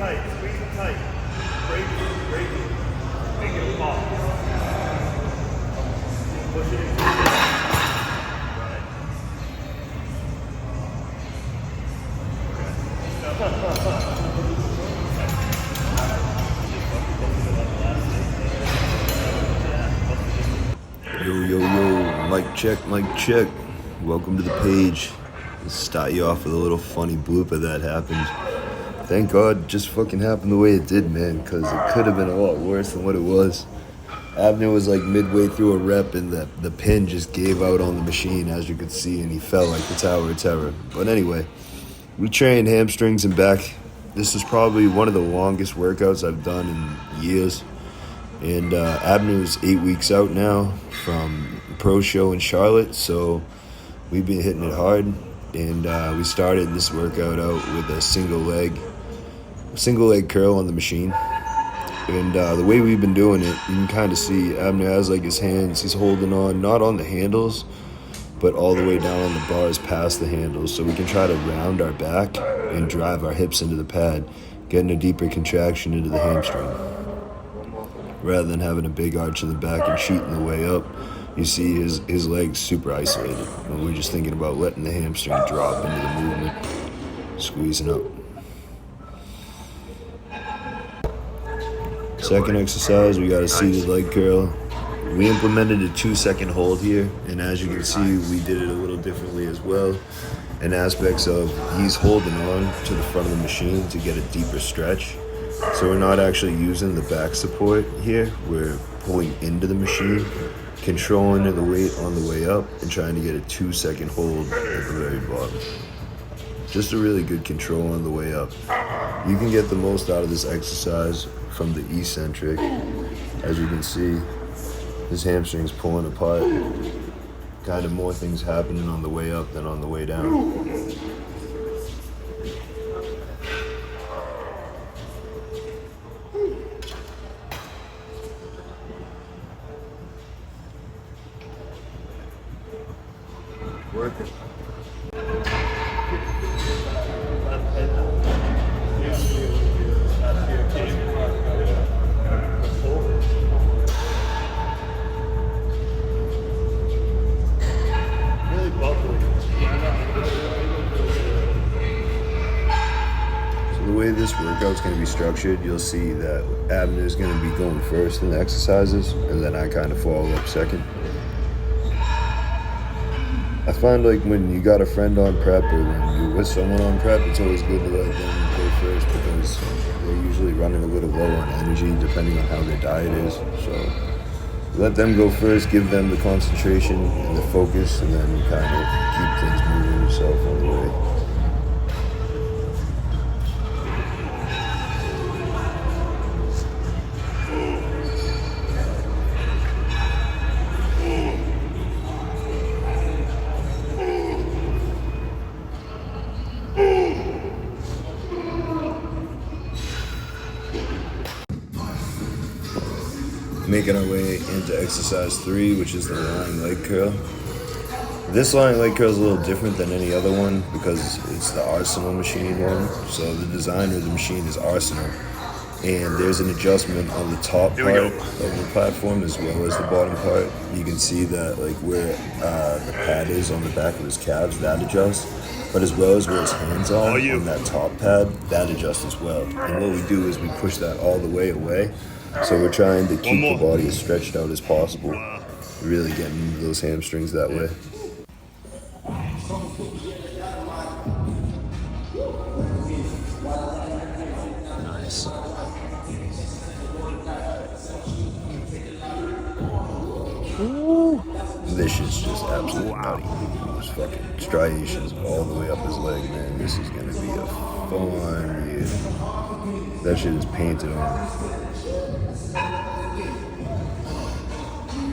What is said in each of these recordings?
Squeeze it tight. Break it. Make it pop. Push it into the Yo, mic check. Welcome to the page. Let's start you off with a little funny blooper that happened. Thank God it just fucking happened the way it did, man, because it could have been a lot worse than what it was. Abner was like midway through a rep and the pin just gave out on the machine, as you could see, and he fell like the Tower of Terror. But anyway, we trained hamstrings and back. This is probably one of the longest workouts I've done in years. And Abner's 8 weeks out now from the pro show in Charlotte, so we've been hitting it hard. And we started this workout out with a single leg curl on the machine. And the way we've been doing it, you can kind of see Abner has like his hands, he's holding on, not on the handles, but all the way down on the bars past the handles, so we can try to round our back and drive our hips into the pad, getting a deeper contraction into the hamstring. Rather than having a big arch in the back and cheating the way up, you see his legs super isolated. And we're just thinking about letting the hamstring drop into the movement, squeezing up. Second exercise, we got a seated leg curl. We implemented a 2-second hold here, and as you can see, we did it a little differently as well. In aspects of he's holding on to the front of the machine to get a deeper stretch. So we're not actually using the back support here. We're pulling into the machine, controlling the weight on the way up, and trying to get a 2-second hold at the very bottom. Just a really good control on the way up. You can get the most out of this exercise from the eccentric. As you can see, his hamstring's pulling apart. Kind of more things happening on the way up than on the way down. Work it. So the way this workout's going to be structured, you'll see that Abner's going to be going first in the exercises, and then I kind of follow up second. I find like when you got a friend on prep or when you're with someone on prep, it's always good to let them go first because they're usually running a little low on energy depending on how their diet is. So let them go first, give them the concentration and the focus, and then kind of keep things moving yourself on the way. Making our way into exercise 3, which is the lying leg curl. This lying leg curl is a little different than any other one because it's the Arsenal machine one. So the designer of the machine is Arsenal. And there's an adjustment on the top part of the platform as well as the bottom part. You can see that like where the pad is on the back of his calves, that adjusts. But as well as where his hands are on that top pad, that adjusts as well. And what we do is we push that all the way away. So we're trying to keep the body as stretched out as possible, really getting into those hamstrings that way. Nice. Ooh. This is just absolutely nutty. Those fucking striations all the way up his leg, man. This is gonna be a fun year. That shit is painted on.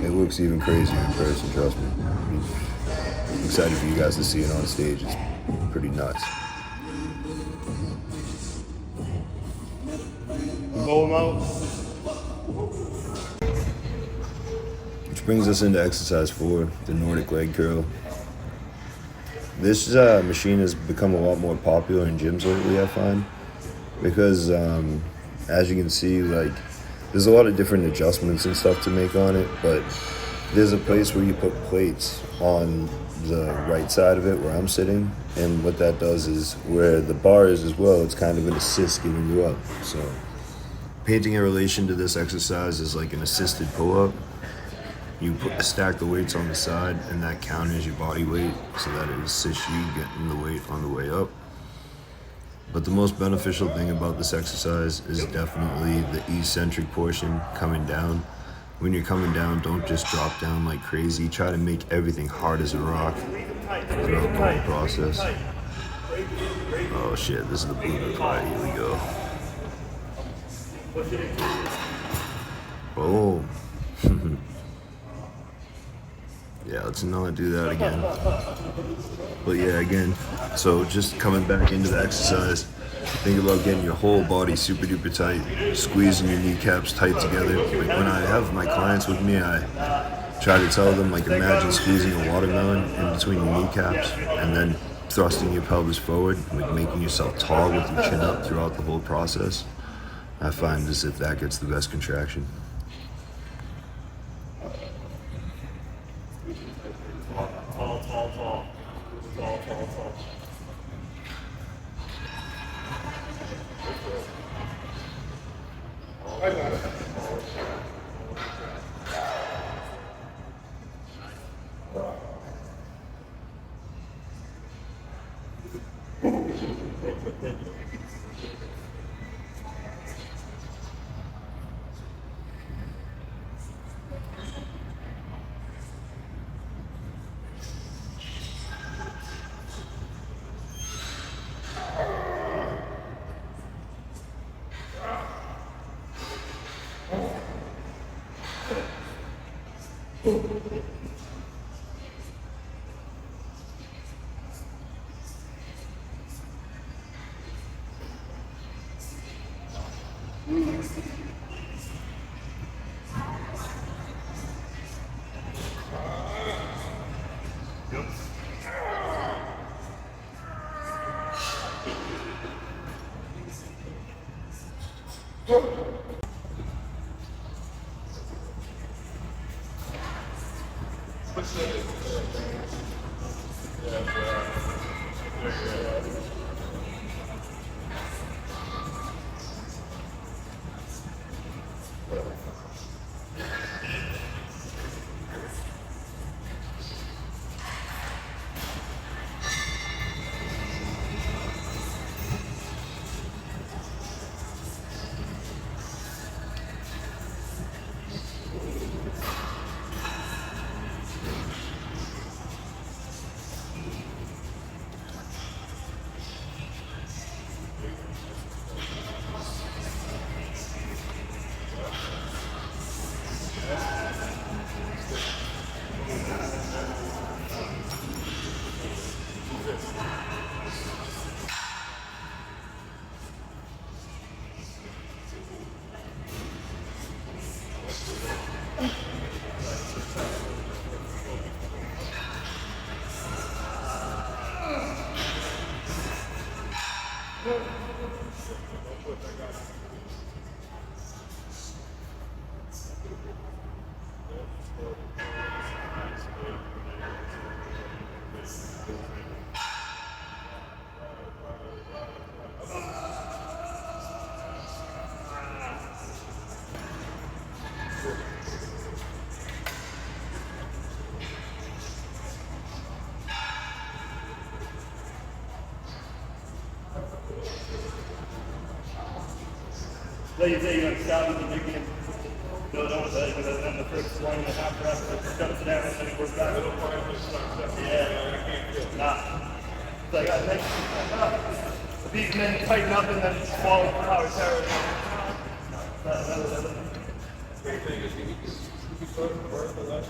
It looks even crazier in person, trust me. I'm excited for you guys to see it on stage. It's pretty nuts. Blow him out. Which brings us into exercise 4, the Nordic Leg Curl. This machine has become a lot more popular in gyms lately, I find. because as you can see, like, there's a lot of different adjustments and stuff to make on it, but there's a place where you put plates on the right side of it where I'm sitting, and what that does is where the bar is as well, it's kind of an assist getting you up. So painting in relation to this exercise is like an assisted pull-up. You stack the weights on the side, and that counters your body weight so that it assists you getting the weight on the way up. But the most beneficial thing about this exercise is definitely the eccentric portion coming down. When you're coming down, don't just drop down like crazy. Try to make everything hard as a rock throughout the whole process. Oh shit, this is the blue part. Here we go. Boom. Yeah, let's not do that again. But yeah, again, so just coming back into the exercise, think about getting your whole body super duper tight, squeezing your kneecaps tight together. Like when I have my clients with me, I try to tell them, like, imagine squeezing a watermelon in between your kneecaps and then thrusting your pelvis forward, like making yourself tall with your chin up throughout the whole process. I find as if that gets the best contraction. Like you say, you're going to stop at the beginning. Don't say, because then the first 1.5 reps, it comes down and then it goes back. Yeah. Nah. It's like, I think these men tighten up and then fall for power terror. Great thing is you start to work the left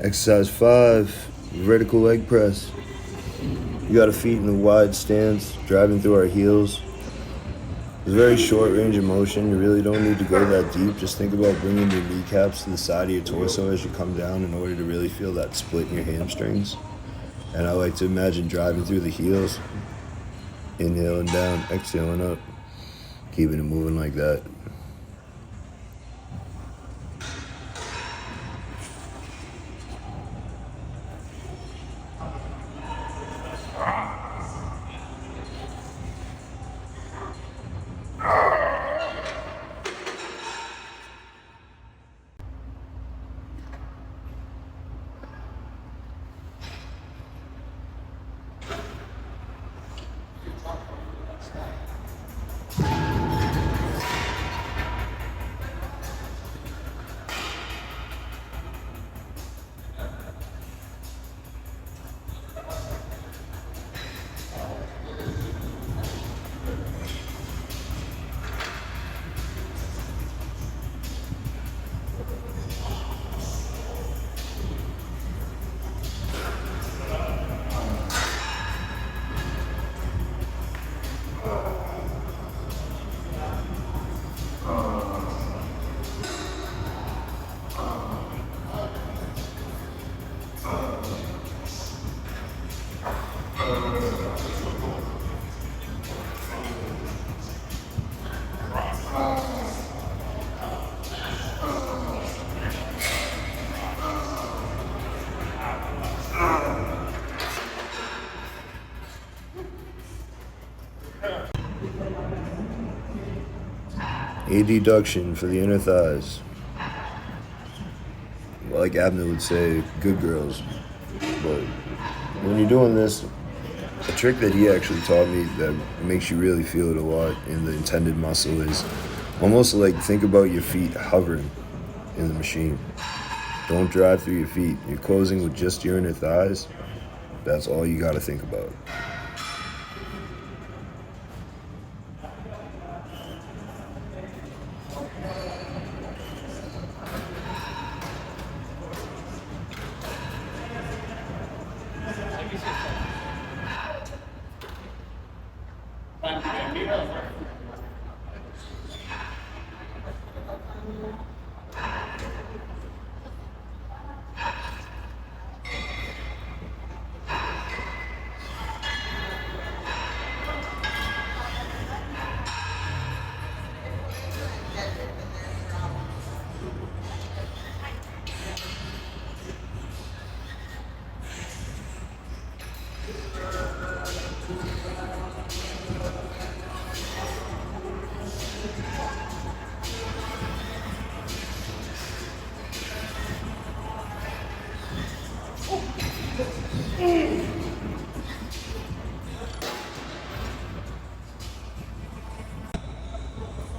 Exercise 5, vertical leg press. You got our feet in a wide stance, driving through our heels. This a very short range of motion. You really don't need to go that deep. Just think about bringing your kneecaps to the side of your torso as you come down in order to really feel that split in your hamstrings. And I like to imagine driving through the heels, inhaling down, exhaling up, keeping it moving like that. Adduction for the inner thighs. Like Abner would say, good girls. But when you're doing this, a trick that he actually taught me that makes you really feel it a lot in the intended muscle is almost like think about your feet hovering in the machine. Don't drive through your feet. You're closing with just your inner thighs. That's all you got to think about.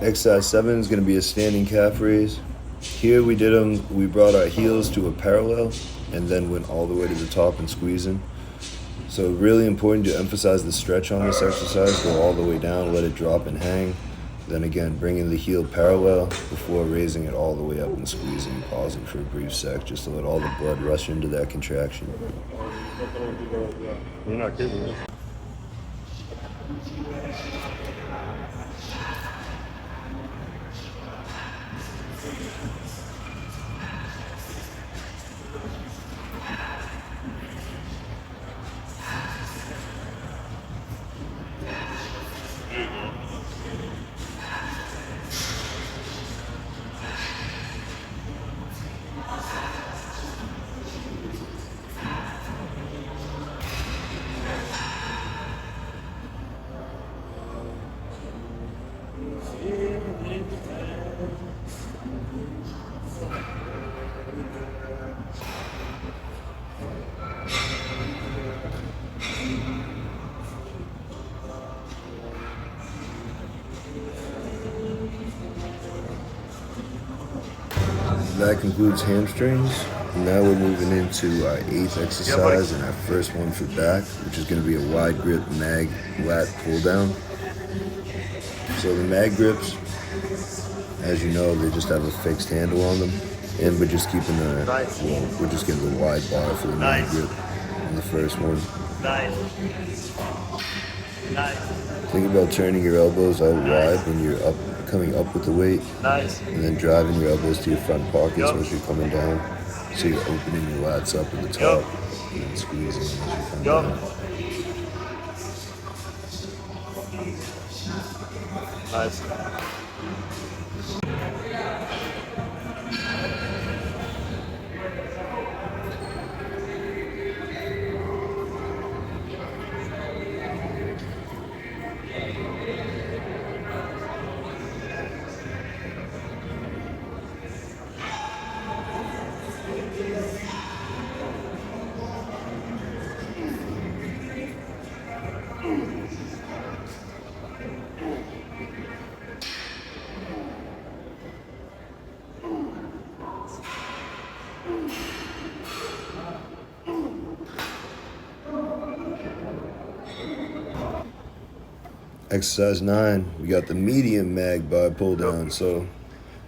Exercise 7 is going to be a standing calf raise. Here we brought our heels to a parallel and then went all the way to the top and squeezing. So really important to emphasize the stretch on this exercise. Go all the way down, let it drop and hang. Then again, bringing the heel parallel before raising it all the way up and squeezing, pausing for a brief sec just to let all the blood rush into that contraction. You're not kidding me. That concludes hamstrings. Now we're moving into our 8th exercise and our first one for back, which is going to be a wide grip mag lat pull down. So the mag grips, as you know, they just have a fixed handle on them, and we're just keeping we're just getting a wide bar for the mag grip on the first one. Nice. Think about turning your elbows out wide when you're up, coming up with the weight, Nice. and then driving your elbows to your front pockets Yup. as you're coming down. So you're opening your lats up at the top and then squeezing as you come Yup. down. Nice. Exercise 9, we got the medium mag bar pull down. So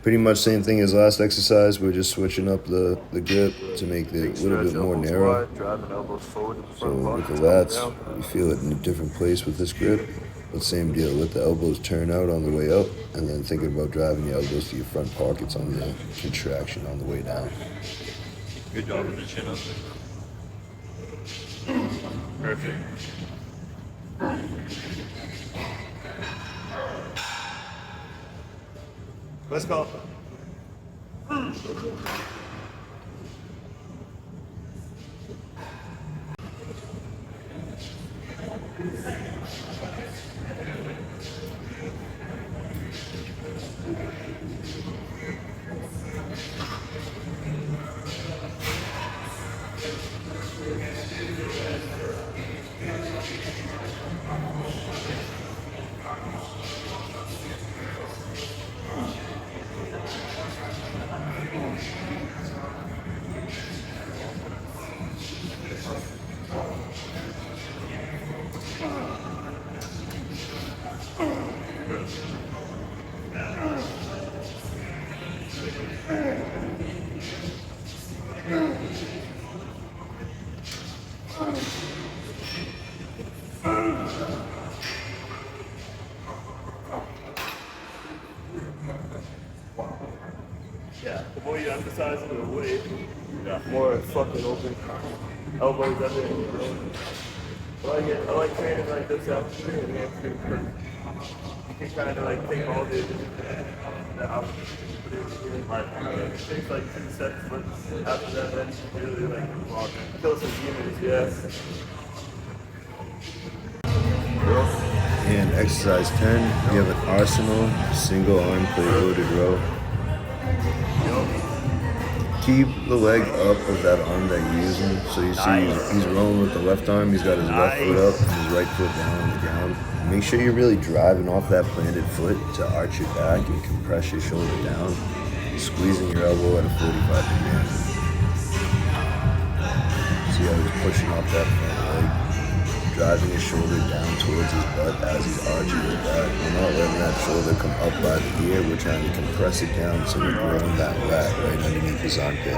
pretty much same thing as last exercise. We're just switching up the grip to make it a little bit more narrow. Driving elbows forward. So with the lats, we feel it in a different place with this grip. But same deal, let the elbows turn out on the way up, and then thinking about driving your elbows to your front pockets on the contraction on the way down. Good job with the chin up. Perfect. Let's go. Yeah, the more you emphasize the weight, the more fucking open elbows everywhere. I like training like this hamstring and hamstring because you can kind of like take all the options and put it in. It takes like 2 sets, but after that, then you really like kill some demons, yeah. And exercise 10, we have an arsenal, single arm plate loaded row. Keep the leg up of that arm that you're using. So you see he's rolling with the left arm, he's got his left foot up and his right foot down on the ground. Make sure you're really driving off that planted foot to arch your back and compress your shoulder down, squeezing your elbow at a 45 degree angle. See how he's pushing off that front leg, driving his shoulder down towards his butt as he's arching his back. We're not letting that shoulder come up by the ear. We're trying to compress it down so we're growing that lat right underneath his armpit.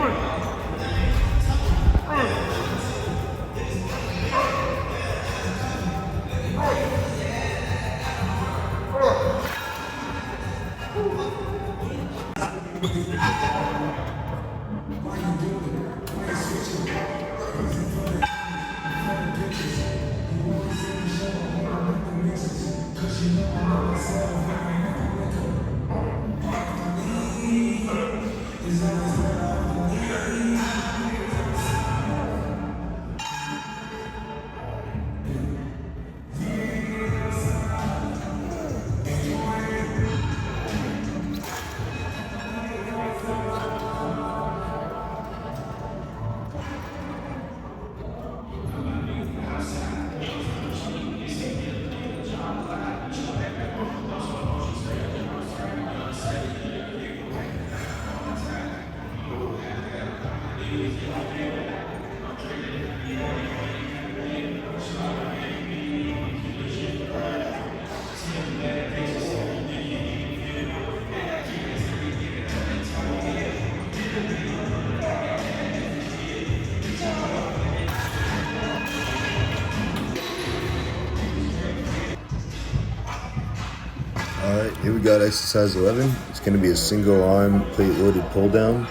Here we got exercise 11. It's going to be a single arm plate loaded pull down.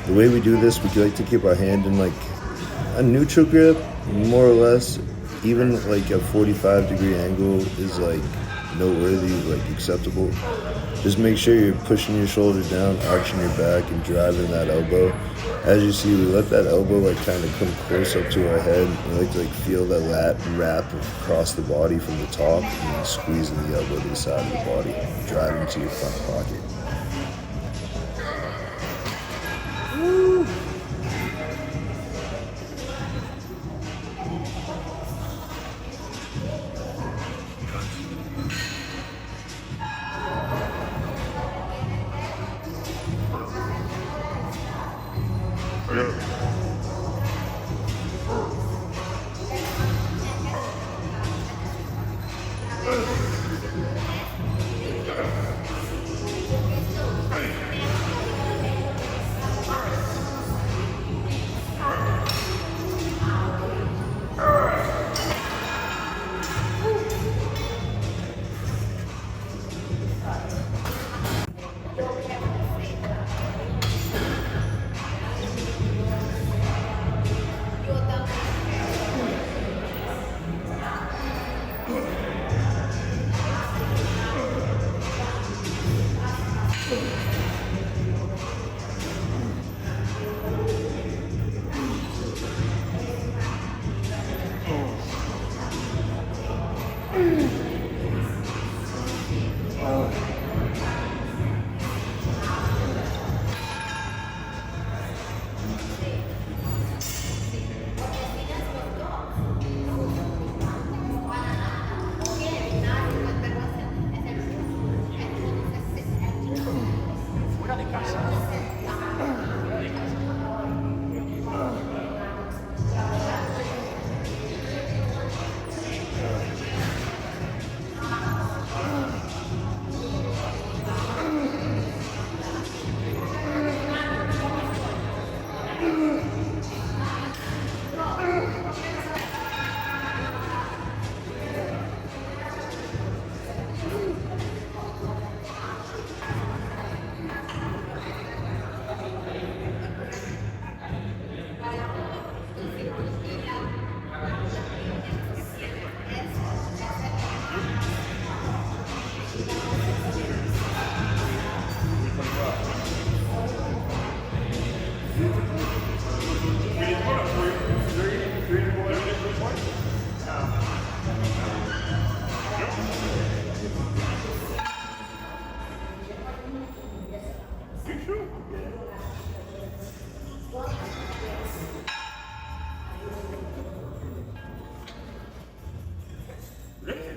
The way we do this, we like to keep our hand in like a neutral grip, more or less. Even like a 45-degree angle is like noteworthy, like acceptable. Just make sure you're pushing your shoulder down, arching your back, and driving that elbow. As you see, we let that elbow like kind of come close up to our head. We like to like feel that lat wrap across the body from the top, and then squeezing the elbow to the side of the body, driving to your front pocket. Woo.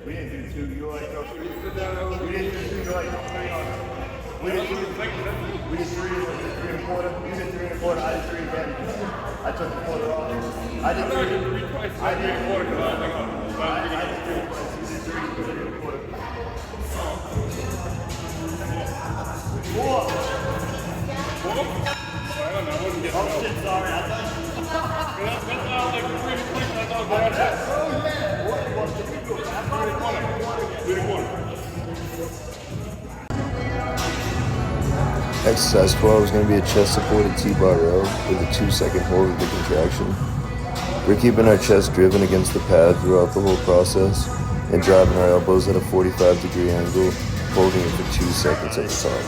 We didn't do two. You like no three. We didn't do two. You like no three on. We did three and a quarter. You did 3 and a quarter. I did 3 again. I took the quarter off. I did 3. I did 3 and a quarter. I did 3 and a quarter. 4. Oh shit, sorry. I thought that's why I was like 3 and a quarter. I thought about that. Exercise 12 is going to be a chest supported T-bar row with a 2-second hold of the contraction. We're keeping our chest driven against the pad throughout the whole process and driving our elbows at a 45-degree angle, holding it for 2 seconds at the top.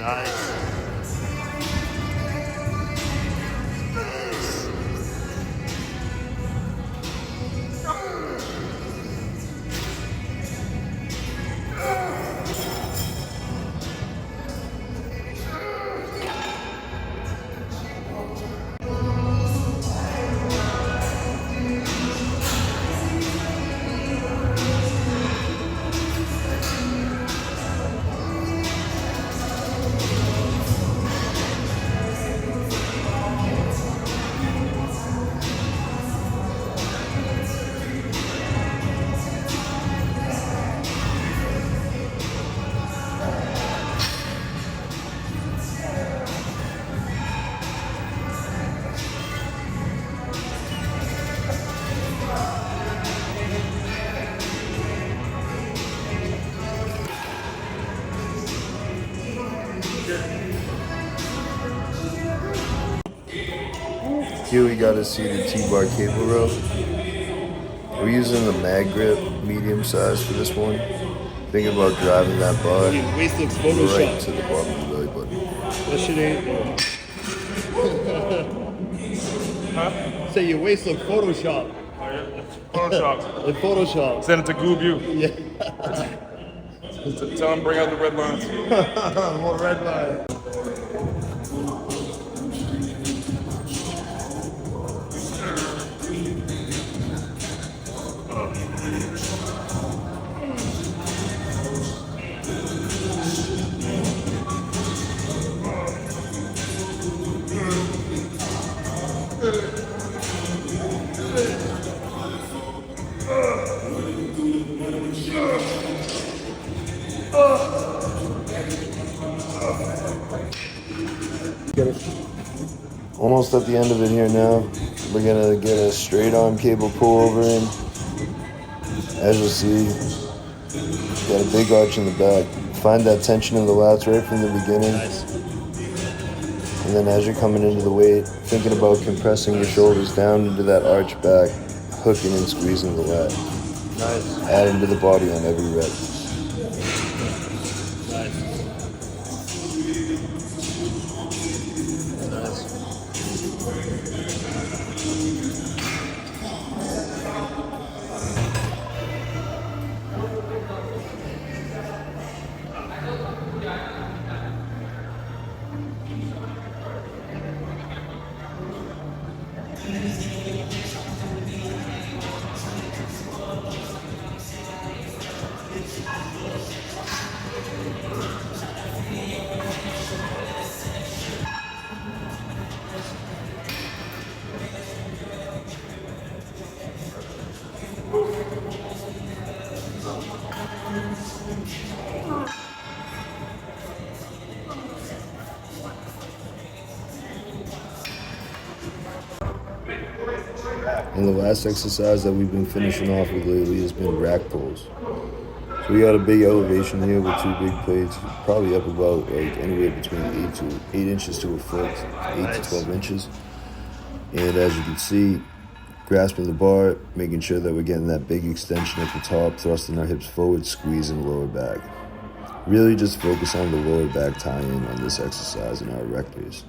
Nice. here we gotta see the T-bar cable row. We're using the mag grip, medium size for this one. Thinking about driving that bar Waist looks right Photoshop. to the bottom of the belly button. That shit ain't. Huh? Say your waist look Photoshop. Photoshop. Like Photoshop. Send it to Goob you. Yeah. Tell him bring out the red lines. More red line. Almost at the end of it here now. We're gonna get a straight arm cable pull over in. As you'll see, got a big arch in the back. Find that tension in the lats right from the beginning. Nice. And then as you're coming into the weight, thinking about compressing your shoulders down into that arch back, hooking and squeezing the lat. Nice. Adding to the body on every rep. Nice. And the last exercise that we've been finishing off with lately has been rack pulls. So we got a big elevation here with two big plates, probably up about like anywhere between 8 inches to a foot, 8 to 12 inches. And as you can see, grasping the bar, making sure that we're getting that big extension at the top, thrusting our hips forward, squeezing the lower back. Really just focus on the lower back tie-in on this exercise in our erectors.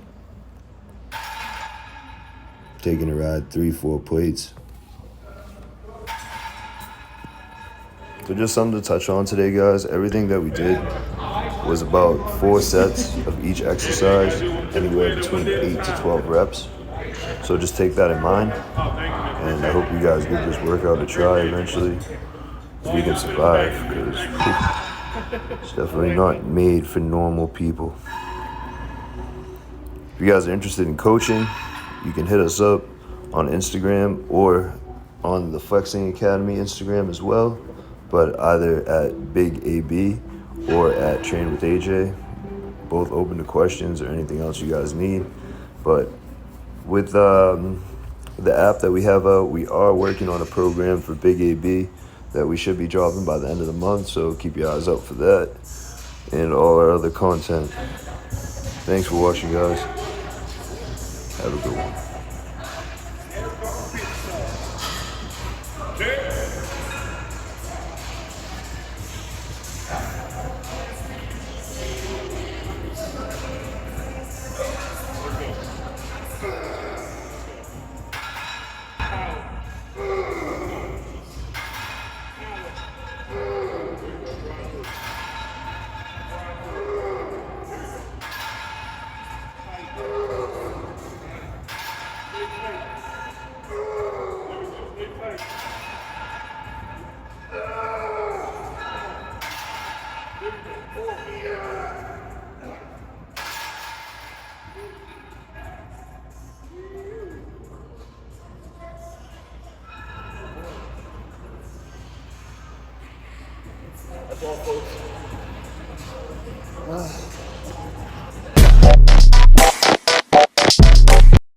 Taking a ride, 3-4 plates. So just something to touch on today, guys. Everything that we did was about 4 sets of each exercise, anywhere between 8 to 12 reps. So just take that in mind. And I hope you guys give this workout a try eventually, if we can survive, because it's definitely not made for normal people. If you guys are interested in coaching, you can hit us up on Instagram or on the Flexing Academy Instagram as well, but either at Big AB or at Train with AJ. Both open to questions or anything else you guys need. But with the app that we have out, we are working on a program for Big AB that we should be dropping by the end of the month, so keep your eyes out for that and all our other content. Thanks for watching, guys. Have a good one. That's all, folks.